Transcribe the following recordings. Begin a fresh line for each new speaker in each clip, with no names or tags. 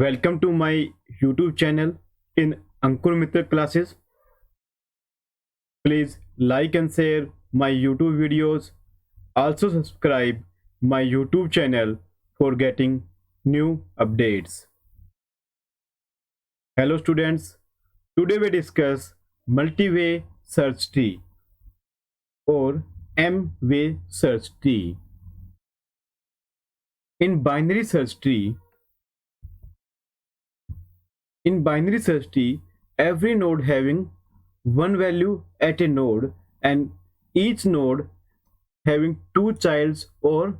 Welcome to my YouTube channel in Ankur Mitra classes. Please like and share my YouTube videos. Also subscribe my YouTube channel for getting new updates. Hello students. Today we discuss multi-way search tree or M-way search tree. In binary search tree, every node having one value at a node and each node having two childs or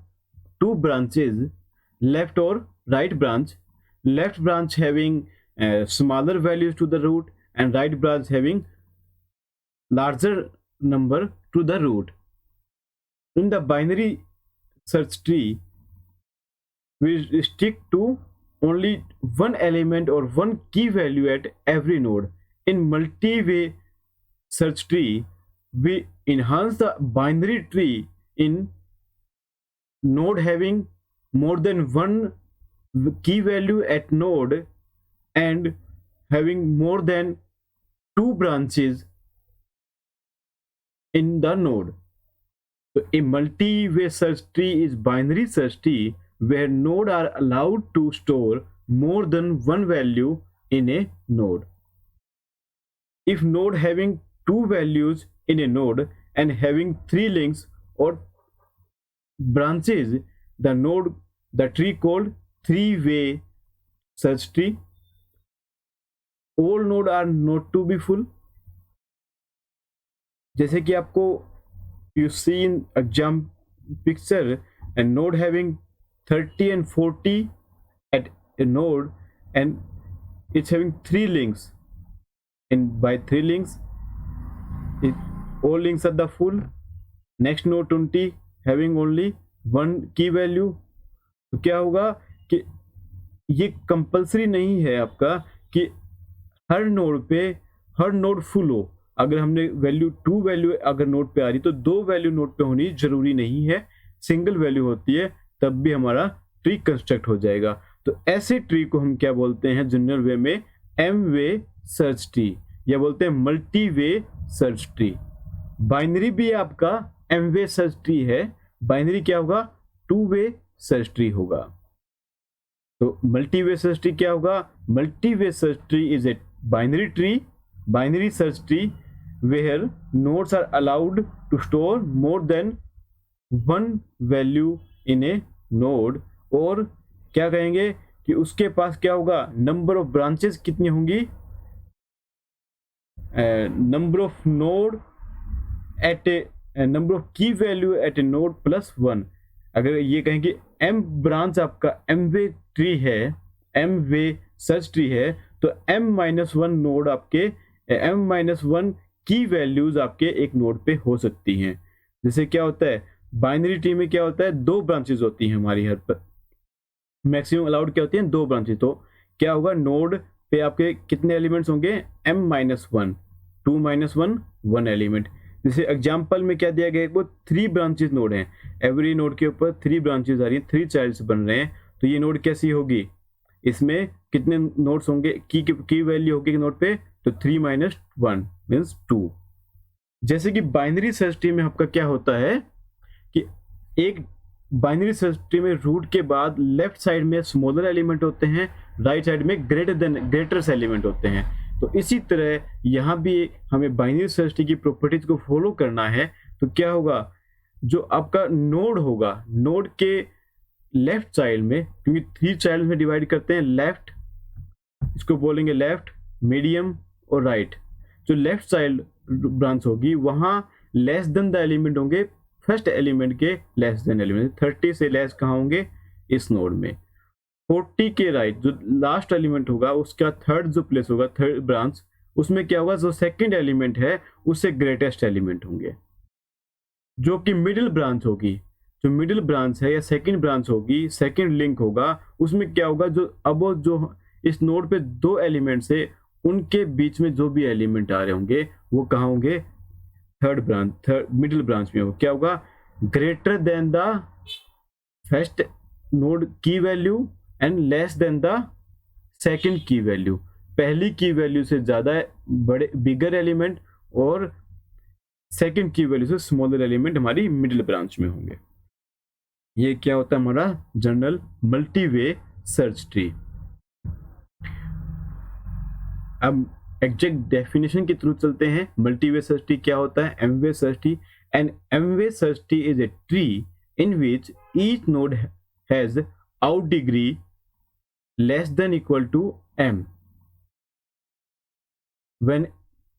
two branches, left or right branch, left branch having smaller values to the root and right branch having larger number to the root. In the binary search tree, we stick to only one element or one key value at every node. In multi-way search tree, we enhance the binary tree in node having more than one key value at node and having more than two branches in the node. So a multi-way search tree is binary search tree where nodes are allowed to store more than one value in a node. If node having two values in a node and having three links or branches, the tree called three-way search tree. All nodes are not to be full. जैसे कि आपको you see in exam picture a node having 30 and 40 at a node and it's having three links, and by three links all links are the full. Next node 20 having only one key value. तो क्या होगा कि ये compulsory नहीं है आपका कि हर node पे हर नोड फुल हो. अगर हमने टू वैल्यू अगर नोड पे आ रही तो दो वैल्यू नोड पे होनी जरूरी नहीं है. सिंगल वैल्यू होती है तब भी हमारा ट्री कंस्ट्रक्ट हो जाएगा. तो ऐसे ट्री को हम क्या बोलते हैं जनरल वे में एम वे सर्च ट्री या बोलते हैं multi way search tree. Binary भी आपका एम वे सर्च ट्री है. बाइनरी क्या होगा? टू वे सर्च ट्री होगा. तो मल्टी वे सर्च ट्री क्या होगा? Multi way search tree is A binary search tree where nodes are allowed to store more than one value in a node. और क्या कहेंगे कि उसके पास क्या होगा? नंबर ऑफ ब्रांचेस कितनी होंगी? Number of node eight A number of की वैल्यू एट ए नोड प्लस वन. अगर ये कहेंगे एम ब्रांच आपका एम वे ट्री है, एम वे सर्च ट्री है, तो एम माइनस वन नोड आपके एम माइनस वन की वैल्यूज आपके एक नोड पे हो सकती हैं. जैसे क्या होता है बाइनरी ट्री में, क्या होता है दो ब्रांचेस होती हैं हमारी हर पर. मैक्सिमम अलाउड क्या होती हैं? दो ब्रांचेस. तो क्या होगा नोड पे आपके कितने एलिमेंट्स होंगे? M minus one, two minus one, one element. जैसे एग्जाम्पल में क्या दिया गया है? वो थ्री ब्रांचेस नोड हैं. एवरी नोड के ऊपर थ्री ब्रांचेस आ रही हैं, थ्री चाइल्ड्स बन रहे हैं. तो ये नोड कैसी होगी? इसमें कितने नोड्स होंगे? की वैल्यू होगी नोड पे, तो 3 माइनस 1 मीन्स 2. जैसे कि बाइनरी सर्च ट्री में आपका क्या होता है कि एक बाइनरी सर्च ट्री में रूट के बाद लेफ्ट साइड में स्मॉलर एलिमेंट होते हैं, राइट साइड में ग्रेटर एलिमेंट होते हैं. तो इसी तरह यहाँ भी हमें बाइनरी सर्च ट्री की प्रॉपर्टीज को फॉलो करना है. तो क्या होगा? जो आपका नोड होगा, नोड के लेफ्ट चाइल्ड में, क्योंकि थ्री चाइल्ड में डिवाइड करते हैं, लेफ्ट इसको बोलेंगे लेफ्ट, मीडियम और राइट. जो लेफ्ट चाइल्ड ब्रांच होगी वहां लेस देन द एलिमेंट होंगे फर्स्ट एलिमेंट के लेस देन एलिमेंट. 30 से लेस कहाँ होंगे? इस नोड में. 40 के राइट जो लास्ट एलिमेंट होगा उसका थर्ड जो प्लेस होगा, थर्ड ब्रांच, उसमें क्या होगा? जो सेकंड एलिमेंट है उससे ग्रेटेस्ट एलिमेंट होंगे. जो कि मिडिल ब्रांच होगी, जो मिडिल ब्रांच है या सेकंड ब्रांच होगी, सेकंड लिंक होगा, उसमें क्या होगा? जो अब जो इस नोड पे दो एलिमेंट्स है उनके बीच में जो भी एलिमेंट आ रहे होंगे वो कहाँ होंगे? थर्ड मिडिल ब्रांच में होगा. क्या होगा? Greater than the first node की value and less than the second की वैल्यू, पहली की वैल्यू से ज़्यादा बड़े बिगर एलिमेंट और सेकंड की वैल्यू से स्मॉलर एलिमेंट हमारी मिडिल ब्रांच में होंगे। ये क्या होता है हमारा general multi way search tree. अब एग्जैक्ट डेफिनेशन के थ्रू चलते हैं। मल्टी वे सर्च ट्री क्या होता है? M way search tree. An M way search tree is a tree in which each node has out degree less than equal to m when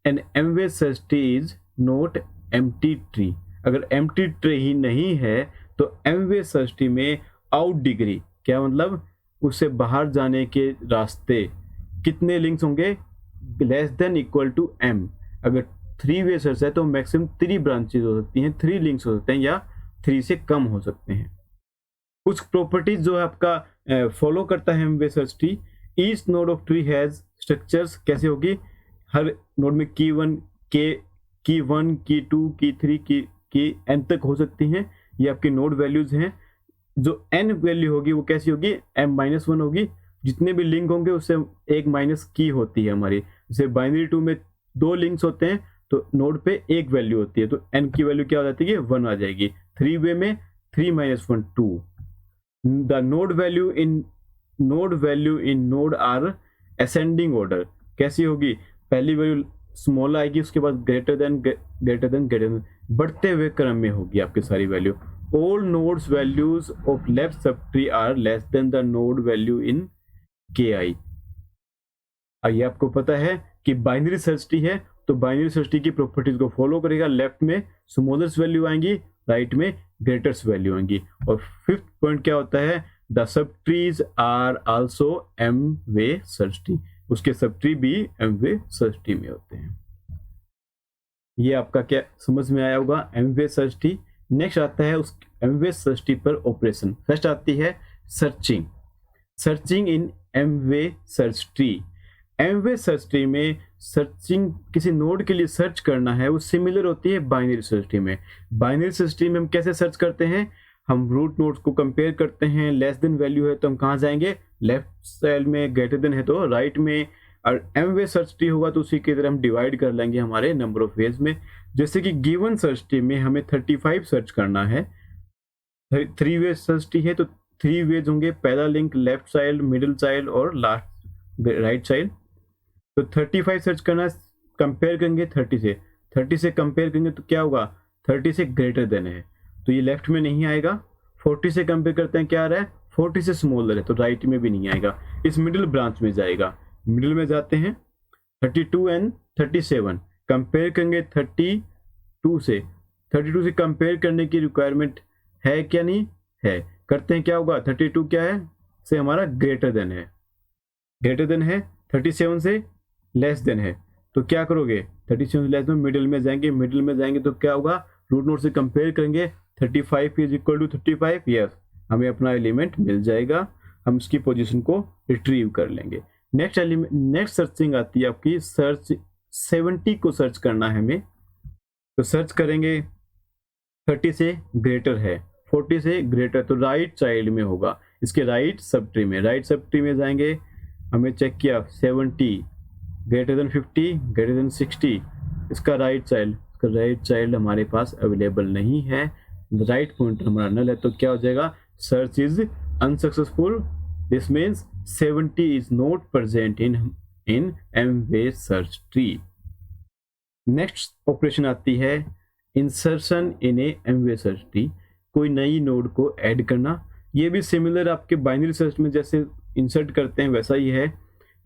an m-way search tree is not empty tree। अगर empty tree ही नहीं है तो m-way search tree में out degree क्या मतलब उससे बाहर जाने के रास्ते कितने लिंक्स होंगे? Less than equal to m। अगर 3-way सर्च है तो मैक्सिमम 3 ब्रांचेज हो सकती हैं, 3 लिंक्स हो सकते हैं या 3 से कम हो सकते हैं। कुछ प्रॉपर्टीज जो है आपका फॉलो करता है M way search tree. Each node of tree has structures कैसे होगी? हर नोड में की 1 की 2 की 3 की n तक हो सकती हैं। ये आपकी नोड वैल्यूज हैं। जो n वैल्यू होगी वो कैसी होगी? m-1 होगी। जितने भी लिंक होंगे उससे एक माइनस की होती है हमारी। जैसे बाइनरी 2 में 2 लिंक्स होते हैं तो नोड पे एक वैल्यू होती है, तो n की वैल्यू क्या हो जाती है? 1 आ जाएगी। 3-वे में 3 - 1 2। The node value in node are ascending order। कैसी होगी? पहली वैल्यू स्मॉल आएगी, उसके बाद ग्रेटर देन बढ़ते हुए क्रम में होगी आपकी सारी value. All nodes values of left subtree are less than the node value in ki। ये आपको पता है कि बाइनरी सर्च ट्री है तो बाइनरी सर्च ट्री की प्रॉपर्टीज को फॉलो करेगा। लेफ्ट में स्मॉलेस्ट वैल्यू आएंगी, राइट में ग्रेटेस्ट वैल्यू आएंगी। और फिफ्थ पॉइंट क्या होता है? The sub trees are also M way search tree. उसके सब ट्री भी एम वे सर्च ट्री में होते हैं। ये आपका क्या समझ में आया होगा M way search tree. Next आता है उस एम वे सर्च ट्री पर ऑपरेशन। फर्स्ट आती है searching in M way search tree. M way search tree में सर्चिंग किसी नोड के लिए सर्च करना है वो सिमिलर होती है बाइनरी सर्च ट्री में। बाइनरी सर्च ट्री में हम कैसे सर्च करते हैं? हम रूट नोड्स को कंपेयर करते हैं। लेस देन वैल्यू है तो हम कहाँ जाएंगे? लेफ्ट साइड में। ग्रेटर देन है तो राइट में। और एम वे सर्च ट्री होगा तो उसी की तरह हम डिवाइड कर लेंगे हमारे नंबर ऑफ वेज में। जैसे कि गिवन सर्च ट्री में हमें 35 सर्च करना है। 3-वे सर्च ट्री है तो 3 वेज होंगे। पहला link left child, middle child और लास्ट राइट चाइल्ड। तो 35 सर्च करना, कंपेयर करेंगे 30 से कंपेयर करेंगे तो क्या होगा? 30 से ग्रेटर देन है तो ये लेफ्ट में नहीं आएगा। 40 से कंपेयर करते हैं, क्या आ रहा है? 40 से स्मॉलर है तो राइट में भी नहीं आएगा, इस मिडिल ब्रांच में जाएगा। मिडिल में जाते हैं 32 एंड 37 कंपेयर करेंगे 32 से कंपेयर करने की रिक्वायरमेंट है क्या? नहीं है। करते हैं, क्या होगा? 32 क्या है से हमारा ग्रेटर देन है 37 से लेस देन है तो क्या करोगे? 37 से लेस देन मिडिल में जाएंगे तो क्या होगा? रूट नोड से कंपेयर करेंगे 35 इज इक्वल टू 35। यस, हमें अपना एलिमेंट मिल जाएगा, हम उसकी पोजीशन को रिट्रीव कर लेंगे। नेक्स्ट सर्चिंग आती है आपकी सर्च 70 को सर्च करना है हमें तो सर्च करेंगे 30 से ग्रेटर है, 40 से ग्रेटर तो राइट चाइल्ड में होगा, इसके राइट सब ट्री में जाएंगे। हमें चेक किया 70 ग्रेटर देन 50 ग्रेटर देन 60, इसका राइट चाइल्ड हमारे पास अवेलेबल नहीं है, राइट पॉइंटर हमारा नल है तो क्या हो जाएगा? Search is unsuccessful. This means 70 is not present in M way search tree. Next operation आती है insertion in a M way search tree, कोई नई नोड को ऐड करना। ये भी सिमिलर आपके बाइनरी सर्च में जैसे इंसर्ट करते हैं वैसा ही है।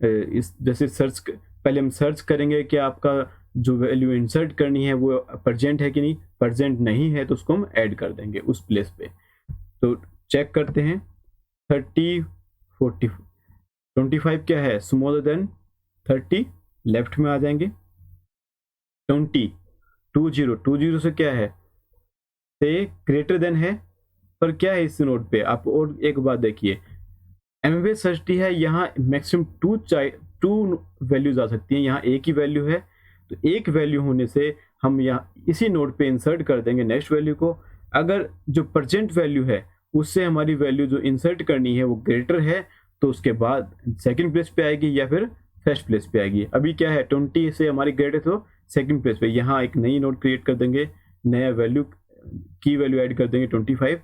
इस जैसे पहले हम सर्च करेंगे कि आपका जो वैल्यू इंसर्ट करनी है वो प्रेजेंट है कि नहीं, प्रेजेंट नहीं है तो उसको हम ऐड कर देंगे उस प्लेस पे। तो चेक करते हैं 30 40 25 क्या है? स्मॉलर देन 30, लेफ्ट में आ जाएंगे। 20 से क्या है? से ग्रेटर देन है, पर क्या है इस नोड पे? आप और एक बात देखिए, एमवे सर्च ट्री है, यहाँ मैक्सिमम 2 वैल्यूज आ सकती हैं, यहाँ एक ही वैल्यू है तो एक वैल्यू होने से हम यहाँ इसी नोड पे इंसर्ट कर देंगे नेक्स्ट वैल्यू को। अगर जो प्रेजेंट वैल्यू है उससे हमारी वैल्यू जो इंसर्ट करनी है वो ग्रेटर है तो उसके बाद सेकंड प्लेस पे आएगी या फिर फर्स्ट प्लेस पे आएगी। अभी क्या है 20 से हमारी ग्रेड है तो सेकंड प्लेस पे। यहाँ एक नई नोड क्रिएट कर देंगे, नया वैल्यू की वैल्यू ऐड कर देंगे 25,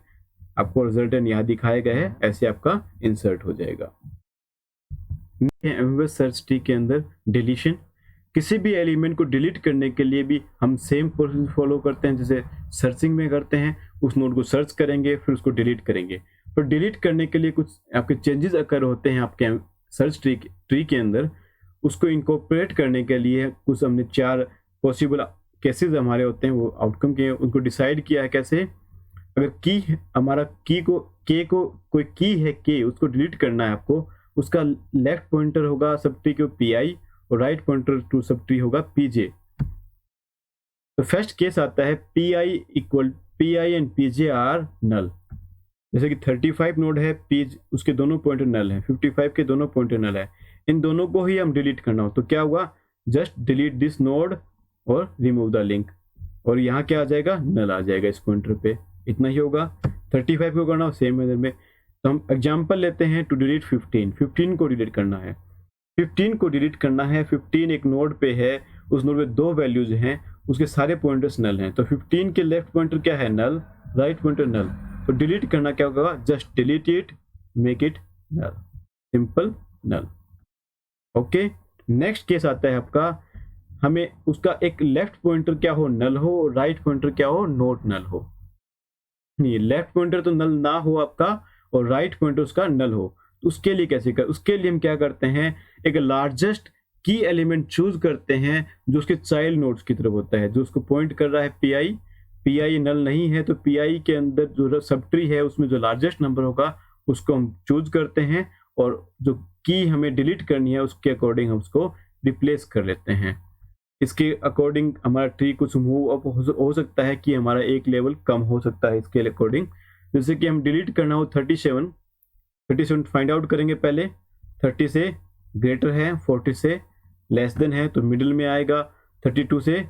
आपको रिजल्टेंट यहाँ दिखाया गया है, ऐसे आपका इंसर्ट हो जाएगा। एमवेस सर्च ट्री के अंदर डिलीशन, किसी भी एलिमेंट को डिलीट करने के लिए भी हम सेम प्रोसेस फॉलो करते हैं जैसे सर्चिंग में करते हैं। उस नोड को सर्च करेंगे फिर उसको डिलीट करेंगे। तो डिलीट करने के लिए कुछ आपके चेंजेस अकर होते हैं आपके सर्च ट्री के अंदर। उसको इनकॉर्पोरेट करने के लिए कुछ हमने 4 पॉसिबल केसेस हमारे होते हैं, वो आउटकम के उनको डिसाइड किया है कैसे। अगर की हमारा के को कोई की है के, उसको डिलीट करना है आपको, उसका लेफ्ट पॉइंटर होगा सब ट्री को पी और right pointer to sub tree होगा पीजे। तो फर्स्ट केस आता है P I and PJ are null. जैसे कि 35 नोड है, पीज उसके दोनों पॉइंटर नल है, 55 के दोनों पॉइंटर नल है, इन दोनों को ही हम डिलीट करना हो तो क्या हुआ, जस्ट डिलीट दिस नोड और रिमूव द लिंक, और यहाँ क्या आ जाएगा, नल आ जाएगा इस पॉइंटर पे। इतना ही होगा। 35 को करना हो सेम मेथड में। तो हम एग्जांपल लेते हैं टू डिलीट 15 को डिलीट करना है। 15 को डिलीट करना है, 15 एक नोड पे है, उस नोड पे 2 वैल्यूज हैं, उसके सारे पॉइंटर्स नल हैं। तो 15 के लेफ्ट पॉइंटर क्या है, नल, राइट पॉइंटर नल। तो डिलीट करना क्या होगा, just delete it, make it null, simple null. Okay, next case आता है आपका, हमें उसका एक लेफ्ट पॉइंटर क्या हो, नल हो, और राइट पॉइंटर क्या हो, नॉट नल हो। नहीं, लेफ्ट पॉइंटर तो नल ना हो आपका और राइट पॉइंटर उसका नल हो। तो उसके लिए कैसे कर, उसके लिए हम क्या करते हैं, एक लार्जेस्ट की एलिमेंट चूज करते हैं जो उसके चाइल्ड नोड्स की तरफ होता है, जो उसको पॉइंट कर रहा है पी आई नल नहीं है तो पी आई के अंदर जो सब ट्री है उसमें जो लार्जेस्ट नंबर होगा उसको हम चूज करते हैं, और जो की हमें डिलीट करनी है उसके अकॉर्डिंग हम उसको रिप्लेस कर लेते हैं। इसके अकॉर्डिंग हमारा ट्री कुछ मूव अप हो सकता है कि हमारा एक लेवल कम हो सकता है इसके अकॉर्डिंग। जैसे कि हम डिलीट करना हो 37 फाइंड आउट करेंगे पहले, 30 से ग्रेटर है, 40 से लेस देन है तो मिडिल में आएगा, 32 से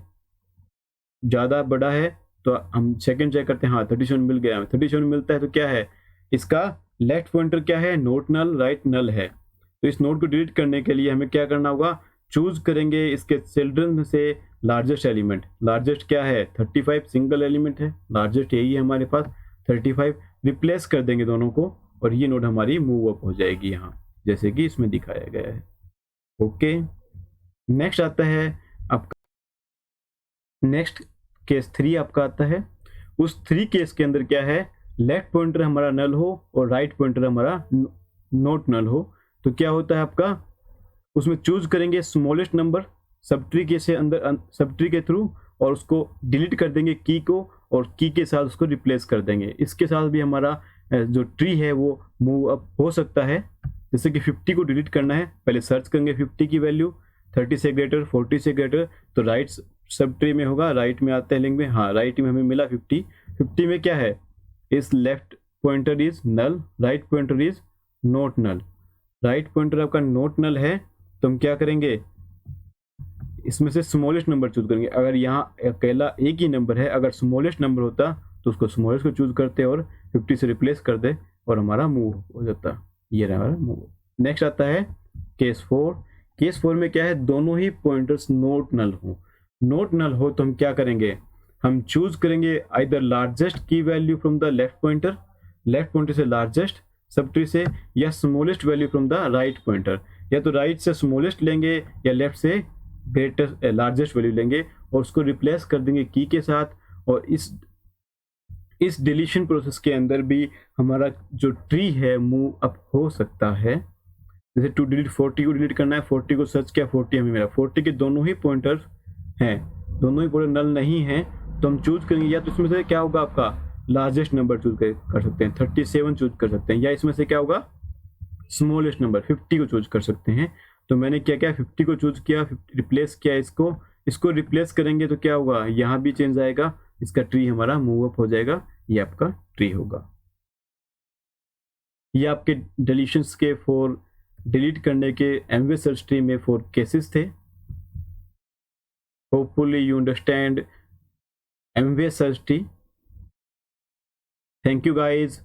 ज़्यादा बड़ा है तो हम सेकंड चेक करते हैं, हाँ 37 मिल गया, 37 मिलता है तो क्या है, इसका लेफ्ट पॉइंटर क्या है, नोट नल, राइट नल है। तो इस नोड को डिलीट करने के लिए हमें क्या करना होगा, चूज करेंगे इसके चिल्ड्रन में से लार्जेस्ट एलिमेंट। लार्जेस्ट क्या है, 35 सिंगल एलिमेंट है, लार्जेस्ट यही है हमारे पास 35। रिप्लेस कर देंगे दोनों को और ये नोड हमारी मूव अप हो जाएगी यहाँ, जैसे कि इसमें दिखाया गया है। ओके, नेक्स्ट आता है आपका नेक्स्ट केस 3 आपका आता है। उस 3 केस के अंदर क्या है, लेफ्ट पॉइंटर हमारा नल हो और राइट पॉइंटर हमारा नोट नल हो। तो क्या होता है आपका, उसमें चूज करेंगे स्मॉलेस्ट नंबर सब ट्री के से अंदर, सब ट्री के थ्रू, और उसको डिलीट कर देंगे की को, और की के साथ उसको रिप्लेस कर देंगे। इसके साथ भी हमारा जो ट्री है वो मूव अप हो सकता है। जैसे कि 50 को डिलीट करना है, पहले सर्च करेंगे 50 की वैल्यू, 30 से ग्रेटर, 40 से ग्रेटर, तो राइट सब ट्री में होगा, राइट में आता है लिंक में, हाँ राइट में हमें मिला 50 में क्या है, इस left pointer is null, right pointer is not null. Right pointer आपका नॉट नल है तो हम क्या करेंगे, इसमें से स्मॉलेस्ट नंबर चूज करेंगे। अगर यहाँ अकेला एक ही नंबर है, अगर स्मॉलेस्ट नंबर होता तो उसको स्मॉलेस्ट को चूज करते और 50 से रिप्लेस कर दे और हमारा मूव हो जाता। ये रहा हमारा मूव। नेक्स्ट आता है केस 4। केस 4 में क्या है, दोनों ही पॉइंटर्स नोट नल हो। नोट नल हो तो हम क्या करेंगे, हम चूज करेंगे आइदर लार्जेस्ट की value from the left pointer से लार्जेस्ट सब ट्री से, या smallest value from the write pointer, या तो राइट से स्मॉलेस्ट लेंगे या लेफ्ट से ग्रेटेस्ट लार्जेस्ट वैल्यू लेंगे और उसको रिप्लेस कर देंगे की के साथ। और इस डिलीशन प्रोसेस के अंदर भी हमारा जो ट्री है मूव अप हो सकता है। जैसे टू डिलीट 40 को डिलीट करना है, 40 को सर्च किया, 40 हमें मिला, 40 के दोनों ही पॉइंटर हैं, दोनों ही पॉइंटर नल नहीं हैं, तो हम चूज करेंगे, या तो इसमें से क्या होगा आपका लार्जेस्ट नंबर चूज कर सकते हैं, 37 चूज कर सकते हैं, या इसमें से क्या होगा स्मॉलेस्ट नंबर 50 को चूज कर सकते हैं। तो मैंने क्या किया, 50 को चूज किया, रिप्लेस किया, इसको रिप्लेस करेंगे तो क्या होगा, यहाँ भी चेंज आएगा, इसका ट्री हमारा मूव अप हो जाएगा, ये आपका ट्री होगा। ये आपके डिलीशंस के 4 डिलीट करने के एमवे सर्च ट्री में 4 केसेस थे। Hopefully you understand Amway search tree. Thank you guys.